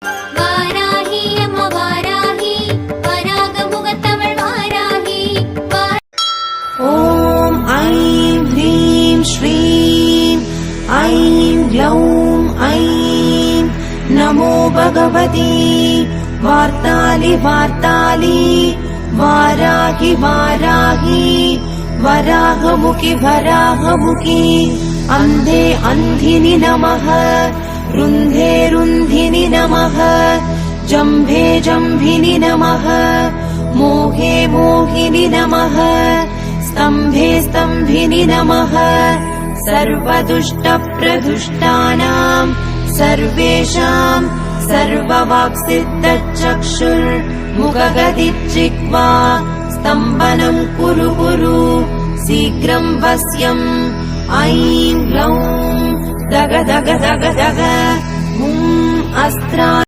வாராகி அம்மா வாராகி வராகமுகத்தவள் வாராகி. ஓம் ஐம் ஹ்ரீம் ஸ்ரீம் I'm க்ளௌம் I'm நமோ பகவதி வார்த்தாலி வார்த்தாலி வாராகி வாராகி वराहमुखि वराहमुखि अन्धे अन्धिनि नमः रुन्धे रुन्धिनि नमः जम्भे जम्भिनि नमः मोहे मोहिनि नमः स्तम्भे स्तम्भिनि नमः सर्वदुष्टप्रदुष्टानां सर्वेषां सर्ववाक्सिद्धचक्षुर्मुखगदिज्जिह्वा स्तम्भनं कुरु कुरु शीघ्रं वश्यम् ऐं ग्लौं दग दग दग दग अस्त्रा